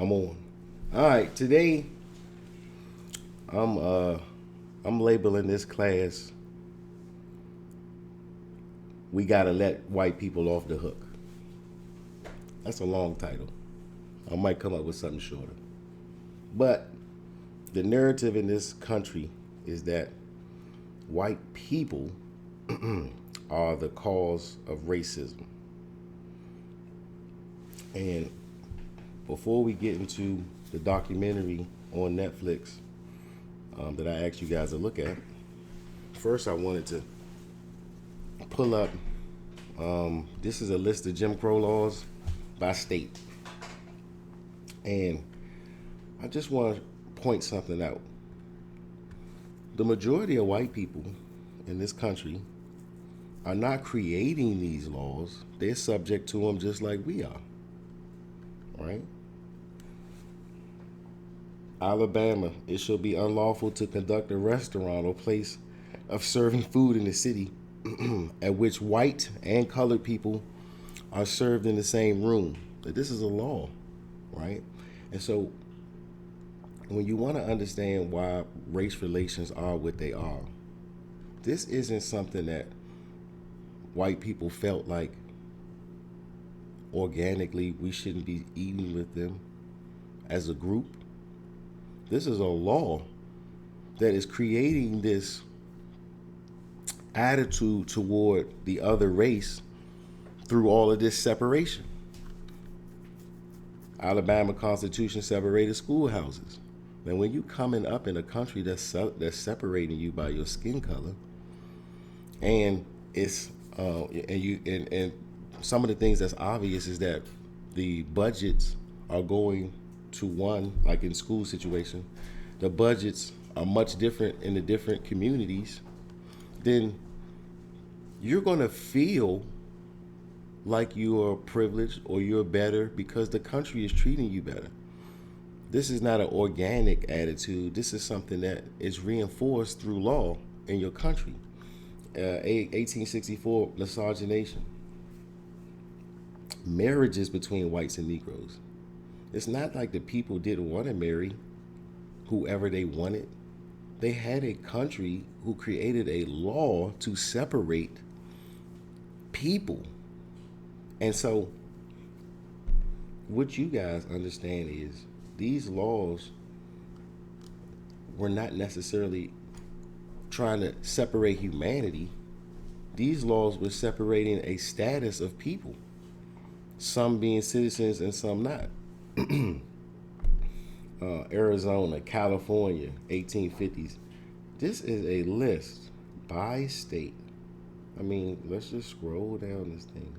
I'm on. All right, today I'm uh I'm labeling this class "We Gotta Let White People Off the Hook." That's a long title. I might come up with something shorter. But the narrative in this country is that white people are the cause of racism. And before we get into the documentary on Netflix that I asked you guys to look at, first I wanted to pull up. This is a list of Jim Crow laws by state, and I just want to point something out. The majority of white people in this country are not creating these laws; they're subject to them just like we are. Right? Alabama, it shall be unlawful to conduct a restaurant or place of serving food in the city at which white and colored people are served in the same room. This is a law, right? And so when you want to understand why race relations are what they are, this isn't something that white people felt like organically we shouldn't be eating with them as a group. This is a law that is creating this attitude toward the other race through all of this separation. Alabama Constitution separated schoolhouses. And when you coming up in a country that's separating you by your skin color, and it's and some of the things that's obvious is that the budgets are going to one, like in school situation, the budgets are much different in the different communities, then you're gonna feel like you are privileged or you're better because the country is treating you better. This is not an organic attitude. This is something that is reinforced through law in your country. 1864 miscegenation. Marriages between whites and Negroes. It's not like the people didn't want to marry whoever they wanted. They had a country who created a law to separate people. And so, what you guys understand is these laws were not necessarily trying to separate humanity. These laws were separating a status of people, some being citizens and some not. Arizona, California, 1850s. This is a list by state. I mean, let's just scroll down this thing.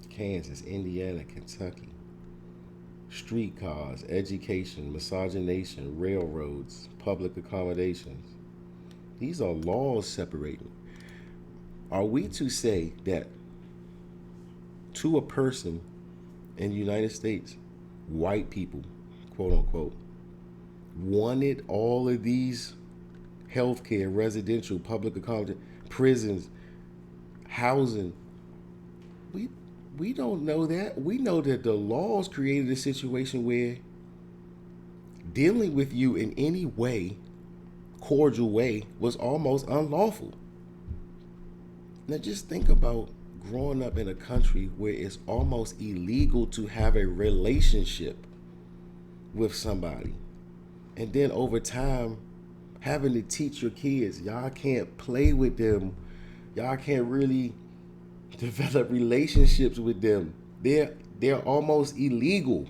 Kansas, Indiana, Kentucky. Streetcars, education, miscegenation, railroads, public accommodations. These are laws separating. Are we to say that to a person in the United States, white people, quote unquote, wanted all of these healthcare, residential, public accommodation, prisons, housing? We we don't know that. We know that the laws created a situation where dealing with you in any way, cordial way, was almost unlawful. Now just think about growing up in a country where it's almost illegal to have a relationship with somebody. And then over time, having to teach your kids, y'all can't play with them. Y'all can't really develop relationships with them. They're almost illegal.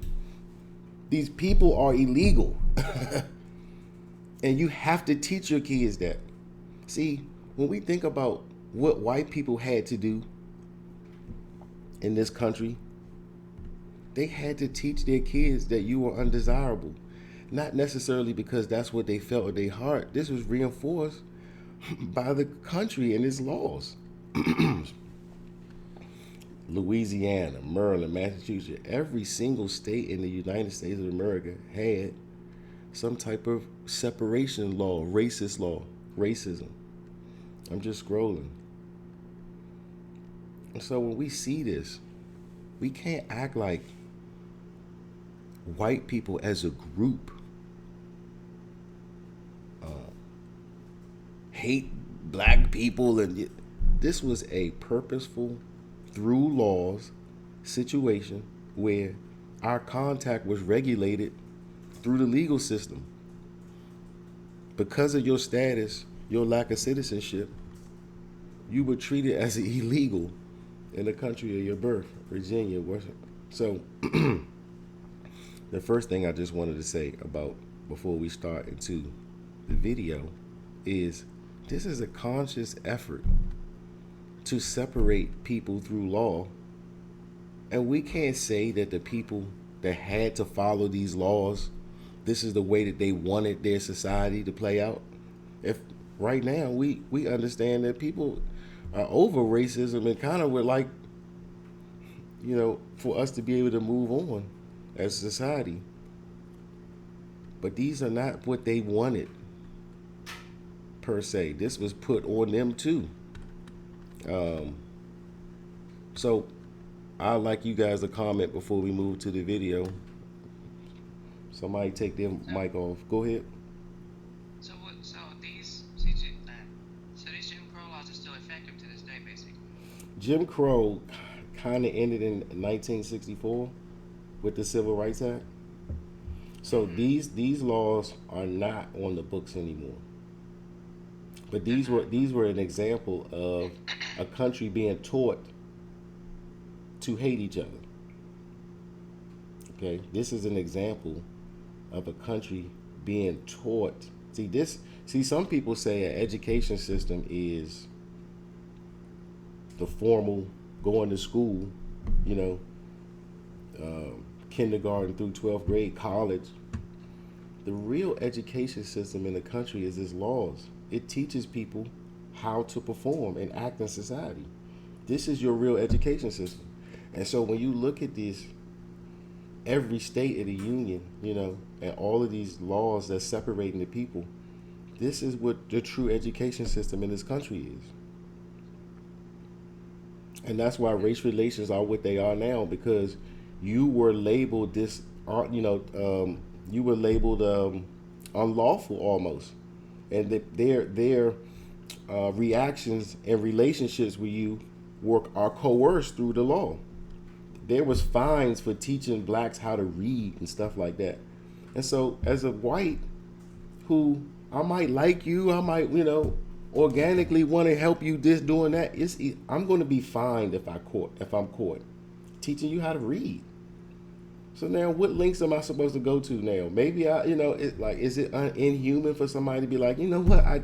These people are illegal. And you have to teach your kids that. See, when we think about what white people had to do in this country, they had to teach their kids that you were undesirable. Not necessarily because that's what they felt in their heart. This was reinforced by the country and its laws. Louisiana, Maryland, Massachusetts, every single state in the United States of America had some type of separation law, racism. I'm just scrolling. And so when we see this, we can't act like white people as a group hate black people, and this was a purposeful, through laws, situation where our contact was regulated through the legal system. Because of your status, your lack of citizenship, you were treated as illegal in the country of your birth, Virginia. So, the first thing I just wanted to say about before we start into the video is this is a conscious effort to separate people through law. And we can't say that the people that had to follow these laws, this is the way that they wanted their society to play out. If right now we understand that people are over racism and kind of would like, for us to be able to move on as a society. But these are not what they wanted per se. This was put on them too. So I'd like you guys to comment before we move to the video. Somebody take their mic off. Go ahead. So these Jim Crow laws are still effective to this day, basically. Jim Crow kind of ended in 1964 with the Civil Rights Act. So these laws are not on the books anymore. But these were an example of a country being taught to hate each other. Okay, this is an example of a country being taught. See, some people say an education system is the formal going to school, kindergarten through 12th grade, college. The real education system in the country is its laws. It teaches people how to perform and act in society. This is your real education system. And so when you look at this, every state of the union, and all of these laws that's separating the people, this is what the true education system in this country is. And that's why race relations are what they are now, because you were labeled you were labeled unlawful almost, and their reactions and relationships with you are coerced through the law. There was fines for teaching blacks how to read and stuff like that. And so as a white who I might like you, I might, organically want to help you this doing that, I'm going to be fined if I'm caught teaching you how to read. So now what links am I supposed to go to now? Maybe is it inhuman for somebody to be like, what? I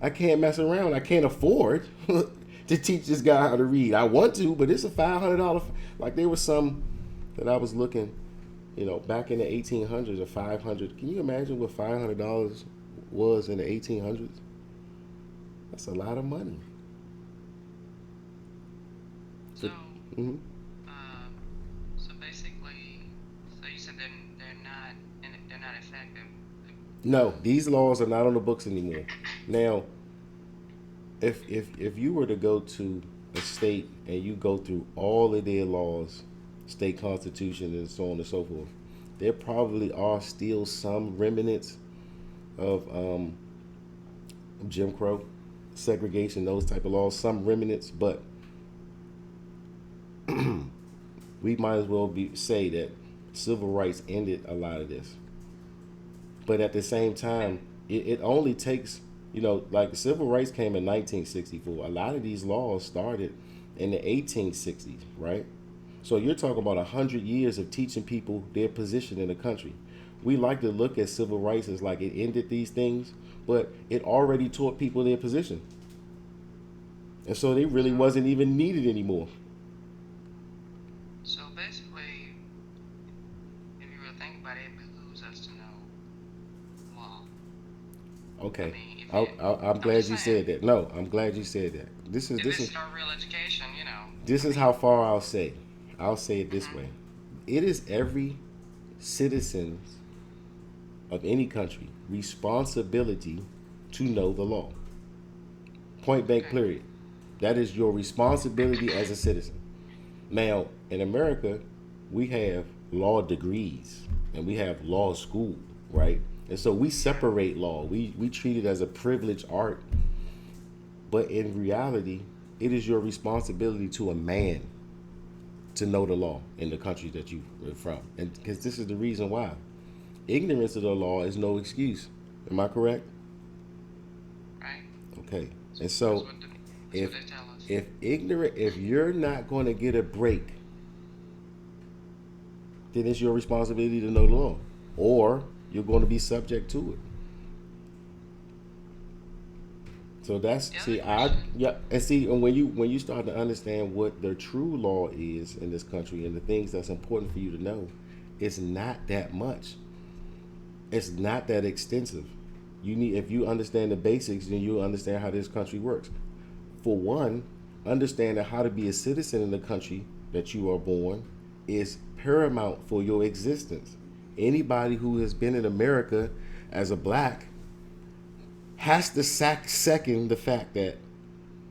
can't mess around. I can't afford to teach this guy how to read. I want to, but it's a $500. Like there was some that I was looking, back in the 1800s or 500. Can you imagine what $500 was in the 1800s? That's a lot of money. So, mm-hmm. so basically, so you said they're not effective. No, these laws are not on the books anymore. Now, if you were to go to a state and you go through all of their laws, state constitution, and so on and so forth, there probably are still some remnants of Jim Crow, segregation, those type of laws, some remnants, but we might as well say that civil rights ended a lot of this. But at the same time, it only takes, like civil rights came in 1964. A lot of these laws started in the 1860s, right? So you're talking about 100 years of teaching people their position in the country. We like to look at civil rights as like it ended these things, but it already taught people their position. And so they really wasn't even needed anymore. So basically, if you really think about it, it behooves us to know law. Okay. I mean, I'm glad you said that. No, I'm glad you said that. This is our real education, This is how far I'll say. I'll say it this Mm-hmm. way. It is every citizen's of any country responsibility to know the law. Point blank, Okay. period. That is your responsibility as a citizen. Now, in America, we have law degrees and we have law school, right? And so we separate law. We treat it as a privileged art, but in reality, it is your responsibility to a man to know the law in the country that you are from. And because this is the reason why. Ignorance of the law is no excuse. Am I correct? right? Okay. And That's so what if they tell us. if you're not going to get a break, then it's your responsibility to know the law, or you're going to be subject to it. So that's The other see, question, and see, and when you start to understand what the true law is in this country and the things that's important for you to know, it's not that much. It's not that extensive. You need if you understand the basics, then you'll understand how this country works. For one, understanding how to be a citizen in the country that you are born is paramount for your existence. Anybody who has been in America as a black has to second the fact that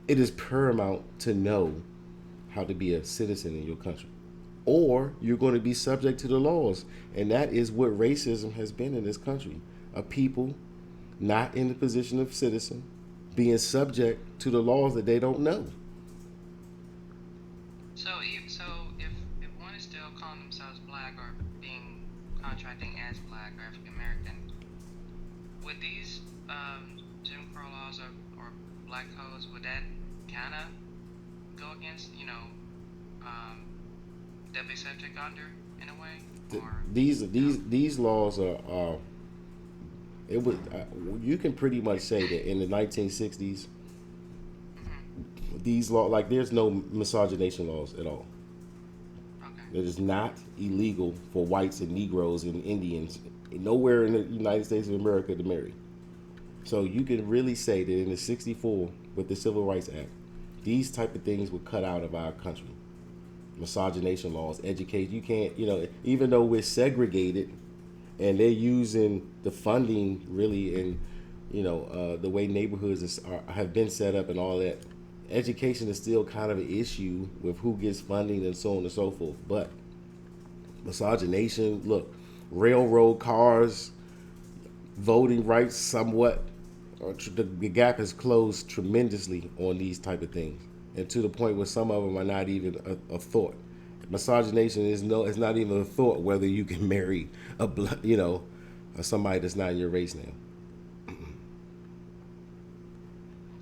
it is paramount to know how to be a citizen in your country. Or you're going to be subject to the laws. And that is what racism has been in this country. A people not in the position of citizen being subject to the laws that they don't know. so if one is still calling themselves black or being contracting as black or African American, would these Jim Crow laws or black codes, would that kind of go against, um, that they subject under in a way, or no? These laws are it was you can pretty much say that in the 1960s Hmm. these laws like there's no miscegenation laws at all. Okay. It is not illegal for whites and Negroes and Indians nowhere in the United States of America to marry. So you can really say that in the 64 with the Civil Rights Act, these type of things were cut out of our country. Miscegenation laws, educate. You can't, even though we're segregated, and they're using the funding really in, the way neighborhoods have been set up and all that. Education is still kind of an issue with who gets funding and so on and so forth. But miscegenation, look, railroad cars, voting rights, somewhat, the gap has closed tremendously on these type of things, and to the point where some of them are not even a thought. Miscegenation is not even a thought whether you can marry somebody that's not in your race now.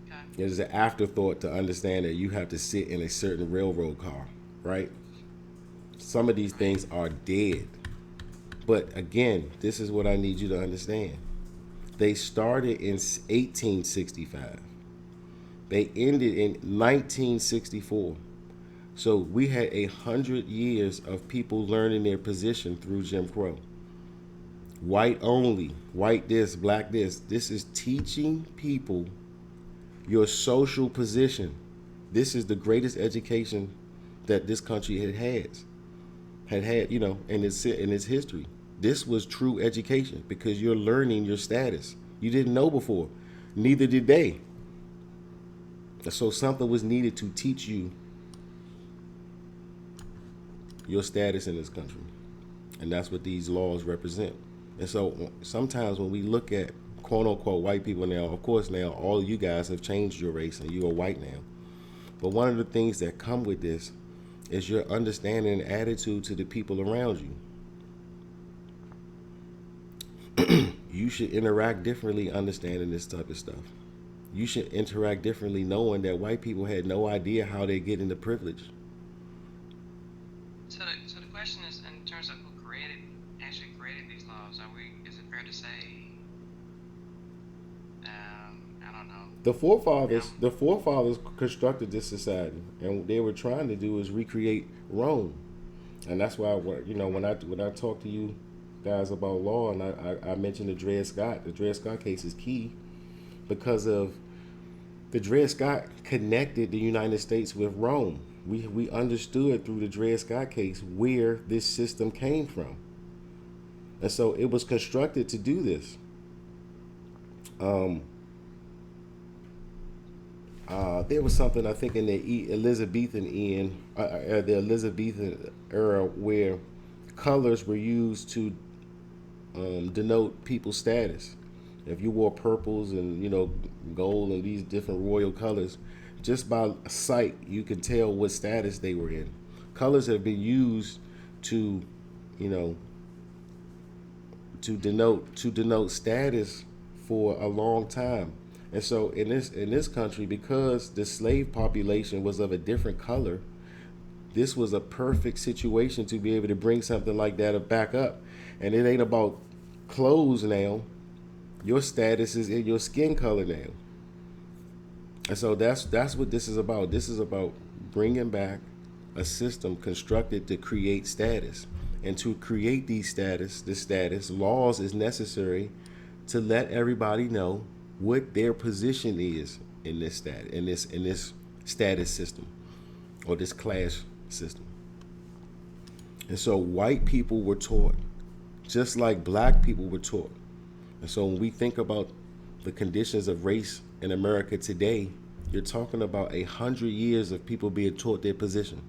Okay. It is an afterthought to understand that you have to sit in a certain railroad car, right? Some of these Right. things are dead. But again, this is what I need you to understand. They started in 1865. They ended in 1964. So we had 100 years of people learning their position through Jim Crow. White only, white this, black this. This is teaching people your social position. This is the greatest education that this country had in its history. This was true education because you're learning your status. You didn't know before, neither did they. So something was needed to teach you your status in this country, and that's what these laws represent. And so sometimes when we look at quote unquote white people now, of course now all of you guys have changed your race and you are white now. But one of the things that come with this is your understanding and attitude to the people around you. You should interact differently understanding this type of stuff. You should interact differently knowing that white people had no idea how they get into privilege. So the question is, in terms of who actually created these laws, is it fair to say, I don't know, The forefathers, um, the forefathers constructed this society, and what they were trying to do is recreate Rome, and that's why when I talk to you guys about law, and I mentioned the Dred Scott case is key because of the Dred Scott connected the United States with Rome. We understood through the Dred Scott case where this system came from, and so it was constructed to do this. Um, there was something I think in the Elizabethan era where colors were used to denote people's status. If you wore purples and gold and these different royal colors, just by sight you could tell what status they were in. Colors have been used to, you know, to denote status for a long time. And so in this country, because the slave population was of a different color, this was a perfect situation to be able to bring something like that back up. And it ain't about clothes now. Your status is in your skin color now. And so that's what this is about. This is about bringing back a system constructed to create status. And to create this status, laws is necessary to let everybody know what their position is in this status system or this class system. And so white people were taught just like black people were taught. And so when we think about the conditions of race in America today, you're talking about 100 years of people being taught their position.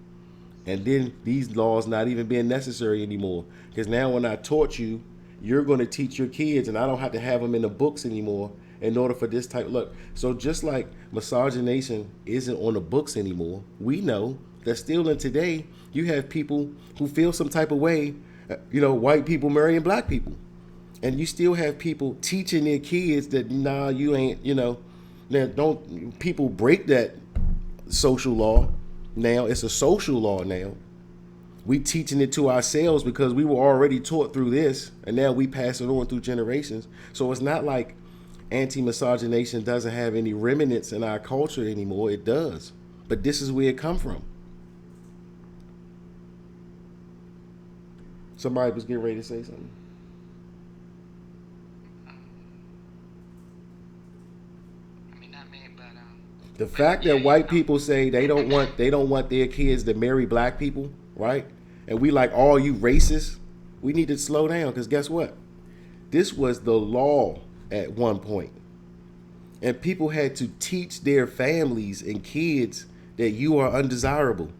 And then these laws not even being necessary anymore. Because now when I taught you, you're going to teach your kids, and I don't have to have them in the books anymore in order for this type. Look, so just like miscegenation isn't on the books anymore, we know that still in today, you have people who feel some type of way, white people marrying black people. And you still have people teaching their kids that, nah, you ain't, that don't, people break that social law. Now it's a social law now. We teaching it to ourselves because we were already taught through this, and now we pass it on through generations. So it's not like anti-miscegenation doesn't have any remnants in our culture anymore. It does. But this is where it come from. Somebody was getting ready to say something. I mean, not me, but The fact that white people say they don't want their kids to marry black people, right? And we like, all you racist. We need to slow down, because guess what? This was the law at one point. And people had to teach their families and kids that you are undesirable.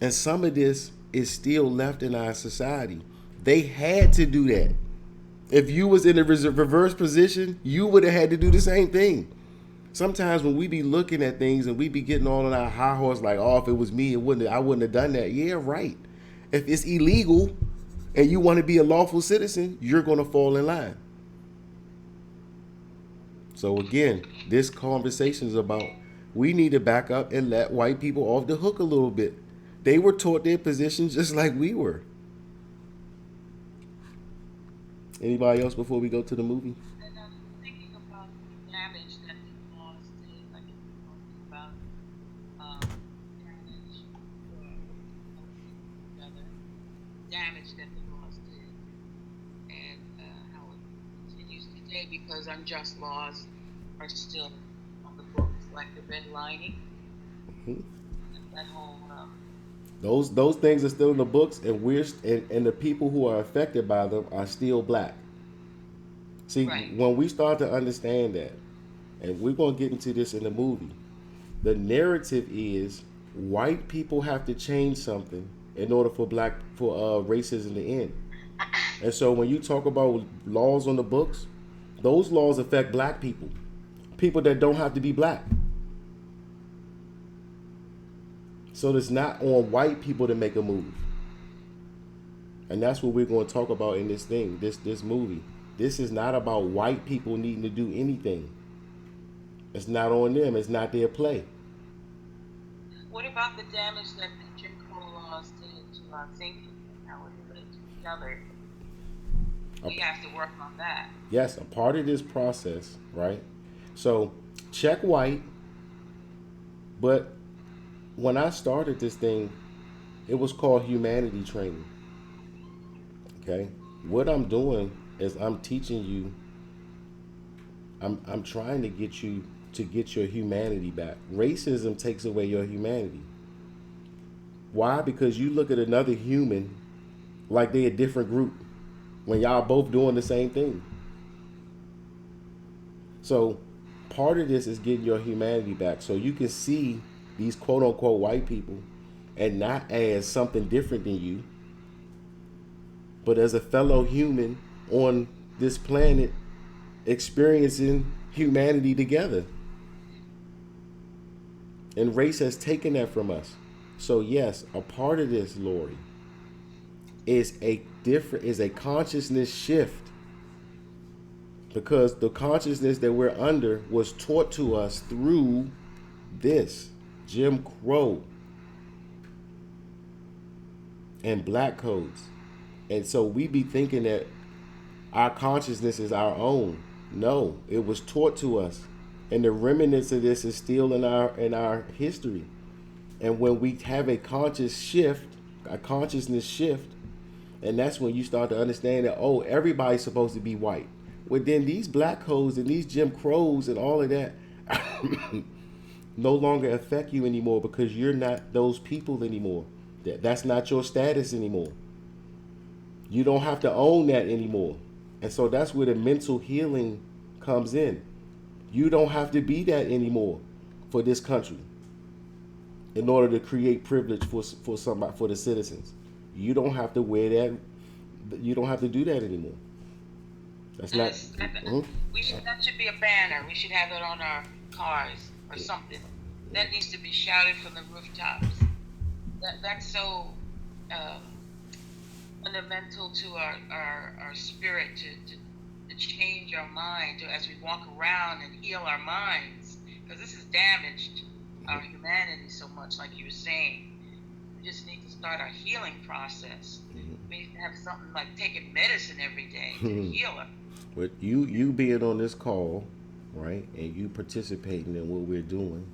And some of this is still left in our society. They had to do that. If you was in a reverse position, you would have had to do the same thing. Sometimes when we be looking at things and we be getting all on our high horse, like, oh, if it was me, I wouldn't have done that. Yeah, right. If it's illegal and you want to be a lawful citizen, you're going to fall in line. So again, this conversation is about, we need to back up and let white people off the hook a little bit. They were taught their positions just like we were. Anybody else before we go to the movie? And I'm thinking about the damage that the laws did, like you were talking about damage for each other, damage that the laws did, and how it continues today because unjust laws are still on the books, like the redlining, Mm-hmm. and that whole. Those things are still in the books, and and the people who are affected by them are still black. See, Right. when we start to understand that, and we're gonna get into this in the movie, the narrative is white people have to change something in order for racism to end. And so when you talk about laws on the books, those laws affect black people, people that don't have to be black. So it's not on white people to make a move. And that's what we're going to talk about in this thing, this movie. This is not about white people needing to do anything. It's not on them. It's not their play. What about the damage that the Jim Crow laws did to our thinking and how it relates to each other? We have to work on that. Yes, a part of this process, right? So check white, but when I started this thing, it was called humanity training. Okay? What I'm doing is I'm teaching you, I'm trying to get you to get your humanity back. Racism takes away your humanity. Why? Because you look at another human like they're a different group when y'all both doing the same thing. So part of this is getting your humanity back so you can see these quote unquote white people and not as something different than you, but as a fellow human on this planet experiencing humanity together. And race has taken that from us. So yes, a part of this, Lori, is a consciousness shift, because the consciousness that we're under was taught to us through this Jim Crow and black codes. And so we be thinking that our consciousness is our own. No, it was taught to us. And the remnants of this is still in our history. And when we have a consciousness shift, and that's when you start to understand that, oh, everybody's supposed to be white. Well, then these black codes and these Jim Crows and all of that no longer affect you anymore, because you're not those people anymore. That's not your status anymore. You don't have to own that anymore. And so that's where the mental healing comes in. You don't have to be that anymore for this country in order to create privilege for somebody, for the citizens. You don't have to wear that. You don't have to do that anymore. That's not. That should be a banner. We should have it on our cars or something. That needs to be shouted from the rooftops. That's so fundamental to our spirit to change our mind as we walk around and heal our minds, because this has damaged our humanity so much, like you were saying. We just need to start our healing process. We need to have something like taking medicine every day to heal us. But you being on this call, right, and you participating in what we're doing,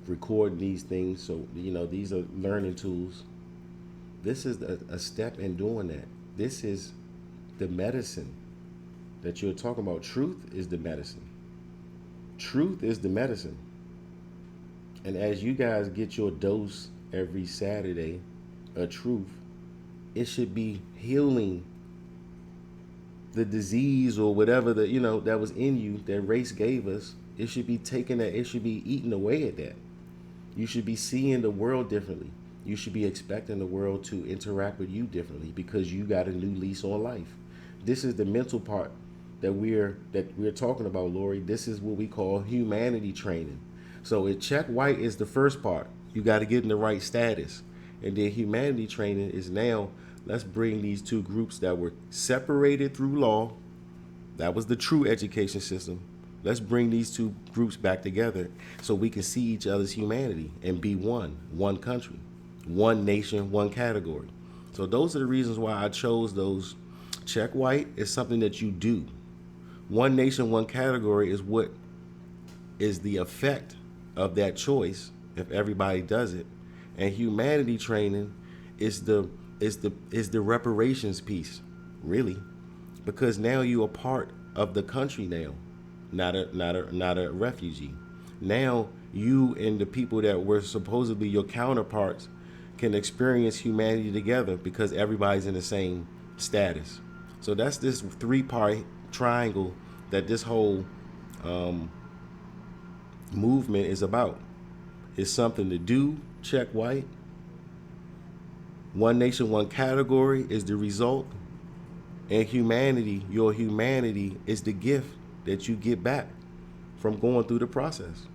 recording these things, so these are learning tools. This is a step in doing that. This is the medicine that you're talking about. Truth is the medicine. Truth is the medicine. And as you guys get your dose every Saturday of truth, it should be healing the disease or whatever that was in you that race gave us. It should be taking that. It should be eating away at that. You should be seeing the world differently. You should be expecting the world to interact with you differently, because you got a new lease on life. This is the mental part that we're talking about, Lori. This is what we call humanity training. So check white is the first part. You got to get in the right status. And then humanity training is now, let's bring these two groups that were separated through law. That was the true education system. Let's bring these two groups back together so we can see each other's humanity and be one country, one nation, one category. So those are the reasons why I chose those. Check white is something that you do. One nation, one category is what is the effect of that choice if everybody does it. And humanity training is the reparations piece, really, because now you are part of the country now, not a refugee. Now you and the people that were supposedly your counterparts can experience humanity together, because everybody's in the same status. So that's this three-part triangle that this whole movement is about. It's something to do. Check white. One nation, one category is the result. And humanity, your humanity, is the gift that you get back from going through the process.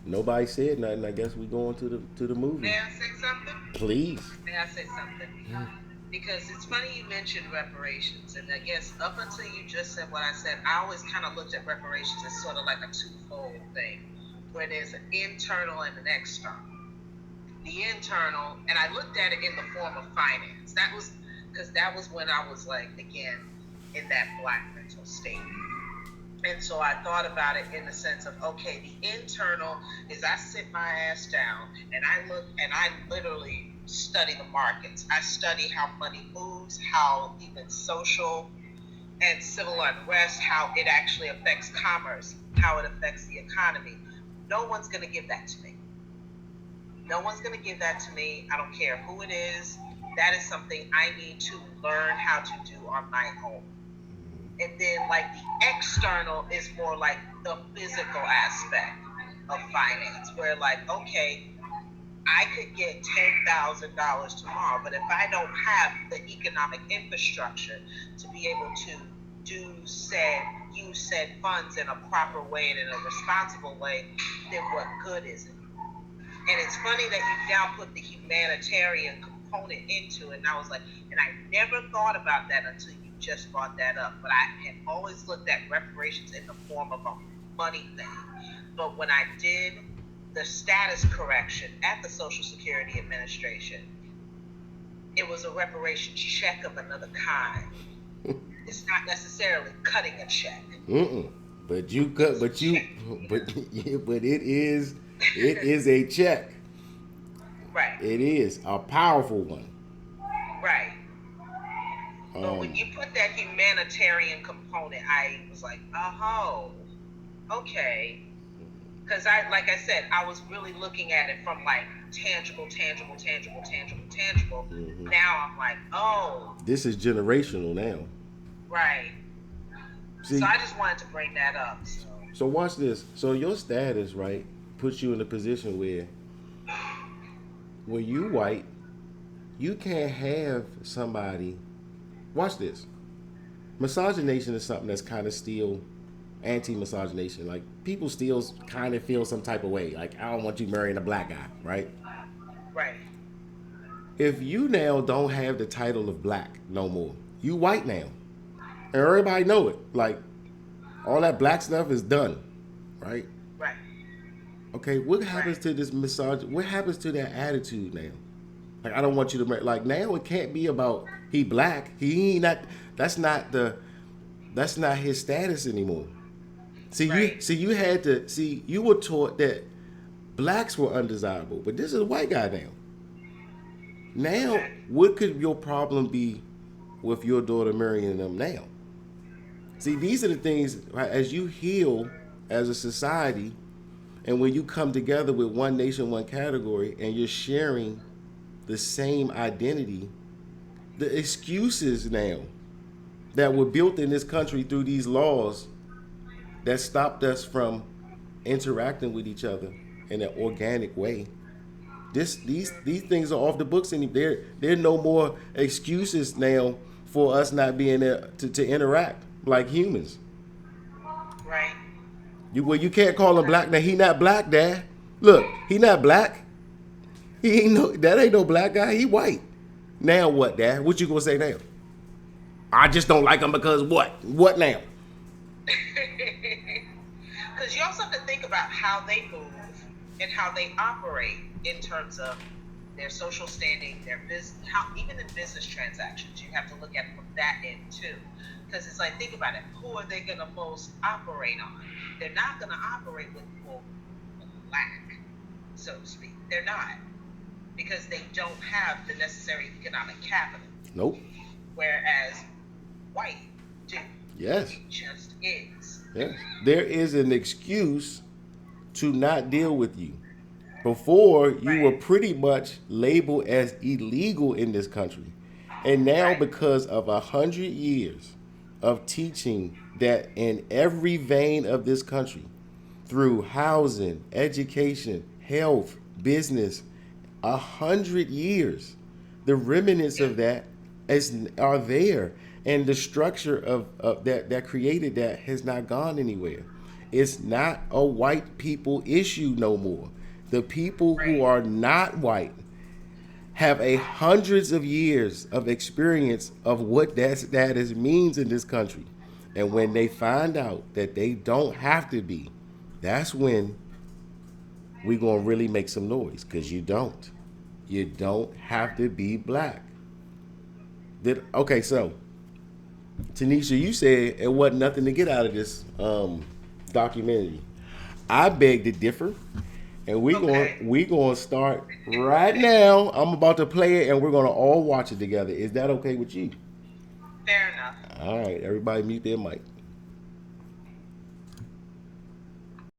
Nobody said nothing. I guess we going to the movie. May I say something? Please. May I say something? Because it's funny you mentioned reparations, and I guess up until you just said what I said, I always kind of looked at reparations as sort of like a twofold thing, where there's an internal and an external. The internal, and I looked at it in the form of finance. That was because that was when I was like, again, in that black mental state. And so I thought about it in the sense of, okay, the internal is I sit my ass down and I look and I literally study the markets. I study how money moves, how even social and civil unrest, how it actually affects commerce, how it affects the economy. No one's going to give that to me. No one's going to give that to me. I don't care who it is. That is something I need to learn how to do on my own. And then like the external is more like the physical aspect of finance, where like, okay, I could get $10,000 tomorrow, but if I don't have the economic infrastructure to be able to use said funds in a proper way and in a responsible way, then what good is it? And it's funny that you now put the humanitarian component into it. And I was like, and I never thought about that until you just brought that up. But I had always looked at reparations in the form of a money thing. But when I did the status correction at the Social Security Administration, it was a reparations check of another kind. It's not necessarily cutting a check. But it is a check. Right. It is a powerful one. Right. But when you put that humanitarian component, I was like, oh, okay. Because like I said, I was really looking at it from like tangible. Mm-hmm. Now I'm like, oh. This is generational now. Right. See, so I just wanted to bring that up. So watch this. So your status, right, puts you in a position where when you white, you can't have somebody. Watch this. Miscegenation is something that's kind of still anti-miscegenation. Like people still kind of feel some type of way. Like I don't want you marrying a black guy, right? Right. If you now don't have the title of black no more, you white now, and everybody know it. Like all that black stuff is done, right? Right. Okay, what happens to this misogyny? What happens to that attitude now? Like I don't want you to marry. Like now it can't be about he black. He not. That's not his status anymore. See, right. you were taught that blacks were undesirable, but this is a white guy now. Now, what could your problem be with your daughter marrying them now? See, these are the things, right, as you heal as a society, and when you come together with one nation, one category, and you're sharing the same identity, the excuses now that were built in this country through these laws that stopped us from interacting with each other in an organic way. These things are off the books, and there are no more excuses now for us not being there to interact like humans. Right. You can't call him black now. He not black, Dad. Look, he not black. He ain't no black guy. He white. Now what, Dad? What you gonna say now? I just don't like him because what? What now? Because you also have to think about how they move and how they operate in terms of their social standing, their business, even in business transactions, you have to look at it from that end too. Because it's like, think about it, who are they going to most operate on? They're not going to operate with people black, so to speak. They're not. Because they don't have the necessary economic capital. Nope. Whereas white do. Yes. It just is. Yeah. There is an excuse to not deal with you. Before, you were pretty much labeled as illegal in this country. And now, because of 100 years of teaching that in every vein of this country, through housing, education, health, business, 100 years, the remnants of that are there. And the structure of that created that has not gone anywhere. It's not a white people issue no more. The people who are not white have hundreds of years of experience of what that means in this country. And when they find out that they don't have to be, that's when we're going to really make some noise, because you don't. You don't have to be black. Okay, so, Tanisha, you said it wasn't nothing to get out of this documentary. I beg to differ. And we're going to start right now. I'm about to play it, and we're going to all watch it together. Is that okay with you? Fair enough. All right, everybody mute their mic.